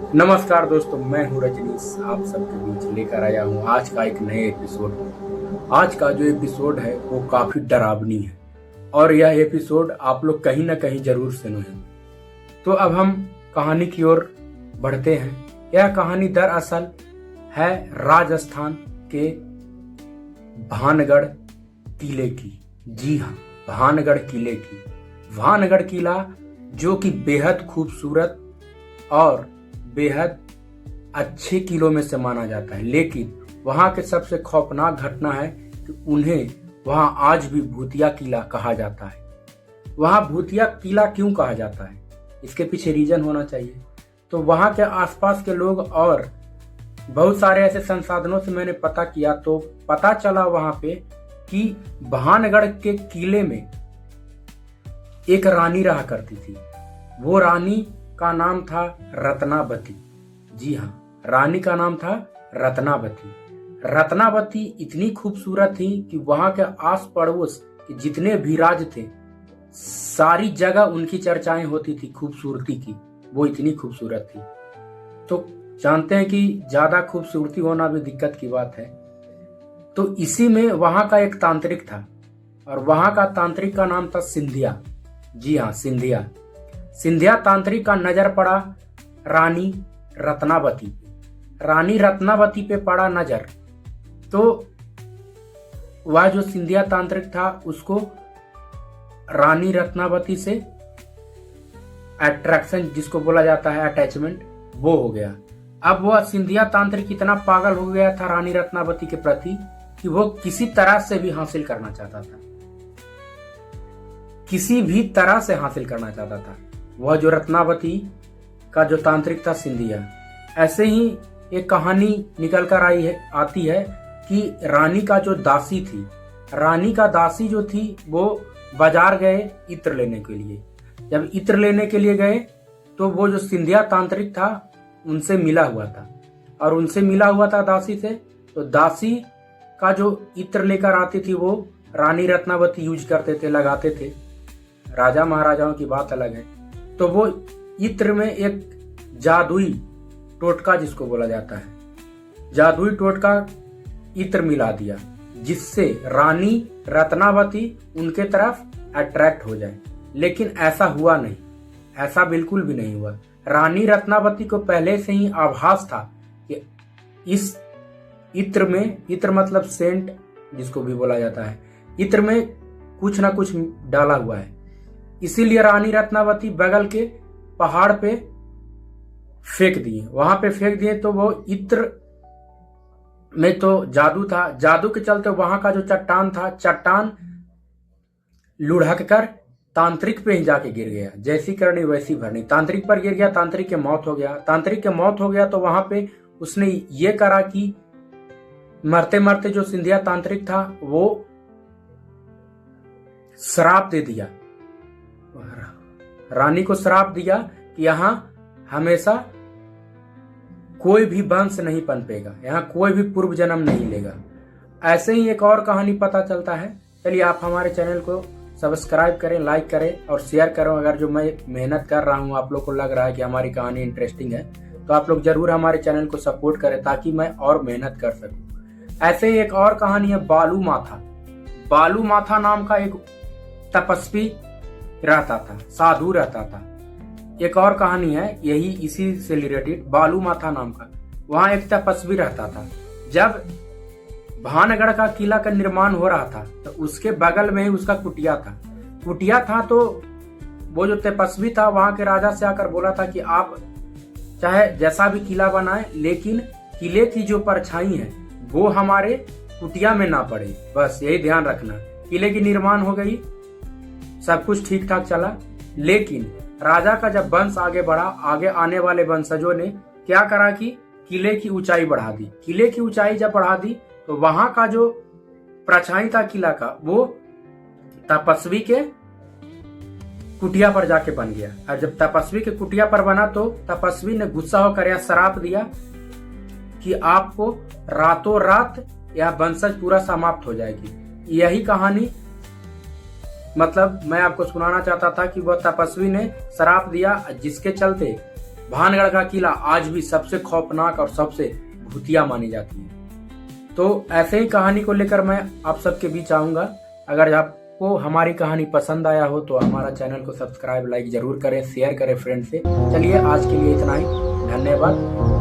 नमस्कार दोस्तों, मैं हूँ रजनीश। आप सबके बीच लेकर आया हूँ आज का एक नए एपिसोड। आज का जो एपिसोड है वो काफी डरावनी है और यह एपिसोड आप लोग कहीं ना कहीं जरूर सुने हैं। तो अब हम कहानी की ओर बढ़ते हैं। यह कहानी दरअसल है राजस्थान के भानगढ़ किले की। जी हाँ, भानगढ़ किले की। भानगढ़ किला जो कि बेहद खूबसूरत और बेहद अच्छे किलों में से माना जाता है, लेकिन वहां के सबसे खौफनाक घटना है कि उन्हें वहां आज भी भूतिया किला कहा जाता है। वहां भूतिया किला क्यों कहा जाता है, इसके पीछे रीजन होना चाहिए। तो वहां के आसपास के लोग और बहुत सारे ऐसे संसाधनों से मैंने पता किया तो पता चला वहां पे कि भानगढ़ के किले में एक रानी रहा करती थी। वो रानी का नाम था रत्नावती। जी हाँ, रानी का नाम था रत्नावती। रत्नावती इतनी खूबसूरत थी कि वहां के आस पड़ोस के जितने भी राज थे सारी जगह उनकी चर्चाएं होती थी खूबसूरती की। वो इतनी खूबसूरत थी। तो जानते हैं कि ज्यादा खूबसूरती होना भी दिक्कत की बात है। तो इसी में वहां का एक तांत्रिक था और वहां का तांत्रिक का नाम था सिंधिया। जी हाँ, सिंधिया। सिंधिया तांत्रिक का नजर पड़ा रानी रत्नावती पे। रानी रत्नावती पे पड़ा नजर तो वह जो सिंधिया तांत्रिक था उसको रानी रत्नावती से अट्रैक्शन, जिसको बोला जाता है अटैचमेंट, वो हो गया। अब वह सिंधिया तांत्रिक इतना पागल हो गया था रानी रत्नावती के प्रति कि वो किसी तरह से भी हासिल करना चाहता था। किसी भी तरह से हासिल करना चाहता था वह जो रत्नावती का जो तांत्रिक था सिंधिया। ऐसे ही एक कहानी निकल कर आती है कि रानी का जो दासी थी, रानी का दासी जो थी वो बाजार गए इत्र लेने के लिए। जब इत्र लेने के लिए गए तो वो जो सिंधिया तांत्रिक था उनसे मिला हुआ था और उनसे मिला हुआ था दासी से। तो दासी का जो इत्र लेकर आती थी वो रानी रत्नावती यूज करते थे, लगाते थे। राजा महाराजाओं की बात अलग है। तो वो इत्र में एक जादुई टोटका, जिसको बोला जाता है, जादुई टोटका इत्र मिला दिया जिससे रानी रत्नावती उनके तरफ अट्रैक्ट हो जाए। लेकिन ऐसा हुआ नहीं, ऐसा बिल्कुल भी नहीं हुआ। रानी रत्नावती को पहले से ही आभास था कि इस इत्र में, इत्र मतलब सेंट जिसको भी बोला जाता है, इत्र में कुछ ना कुछ डाला हुआ है। इसीलिए रानी रत्नावती बगल के पहाड़ पे फेंक दिए। वहां पे फेंक दिए तो वो इत्र में तो जादू था। जादू के चलते वहां का जो चट्टान था, चट्टान लुढ़क कर तांत्रिक पे ही जाके गिर गया। जैसी करनी वैसी भरनी, तांत्रिक पर गिर गया, तांत्रिक के मौत हो गया। तांत्रिक के मौत हो गया तो वहां पे उसने ये करा कि मरते मरते जो सिंधिया तांत्रिक था वो श्राप दे दिया, रानी को श्राप दिया कि यहां हमेशा कोई भी वंश नहीं पनपेगा, यहाँ कोई भी पूर्व जन्म नहीं लेगा। ऐसे ही एक और कहानी पता चलता है। चलिए, आप हमारे चैनल को सब्सक्राइब करें, लाइक करें और शेयर करें। अगर जो मैं मेहनत कर रहा हूँ आप लोग को लग रहा है कि हमारी कहानी इंटरेस्टिंग है तो आप लोग जरूर हमारे चैनल को सपोर्ट करें ताकि मैं और मेहनत कर सकूं। ऐसे ही एक और कहानी है बालू माथा। बालू माथा नाम का एक तपस्वी रहता था, साधु रहता था। एक और कहानी है यही इसी से रिलेटेड, बालू माथा नाम का। वहां एक तपस्वी रहता था। जब भानगढ़ का किला का निर्माण हो रहा था तो उसके बगल में ही उसका कुटिया था। कुटिया था तो वो जो तपस्वी था वहां के राजा से आकर बोला था कि आप चाहे जैसा भी किला बनाए लेकिन किले की जो परछाई है वो हमारे कुटिया में ना पड़े, बस यही ध्यान रखना। किले की निर्माण हो गई, सब कुछ ठीक ठाक चला। लेकिन राजा का जब वंश आगे बढ़ा, आगे आने वाले वंशजों ने क्या करा कि किले की ऊंचाई बढ़ा दी। किले की ऊंचाई जब बढ़ा दी तो वहां का जो परछाई था किला का वो तपस्वी के कुटिया पर जाके बन गया। और जब तपस्वी के कुटिया पर बना तो तपस्वी ने गुस्सा होकर यह श्राप दिया कि आपको रातों रात यह वंशज पूरा समाप्त हो जाएगी। यही कहानी मतलब मैं आपको सुनाना चाहता था कि वह तपस्वी ने श्राप दिया जिसके चलते भानगढ़ का किला आज भी सबसे खौफनाक और सबसे भूतिया मानी जाती है। तो ऐसे ही कहानी को लेकर मैं आप सबके बीच आऊंगा। अगर आपको हमारी कहानी पसंद आया हो तो हमारा चैनल को सब्सक्राइब लाइक जरूर करें, शेयर करें फ्रेंड से। चलिए आज के लिए इतना ही, धन्यवाद।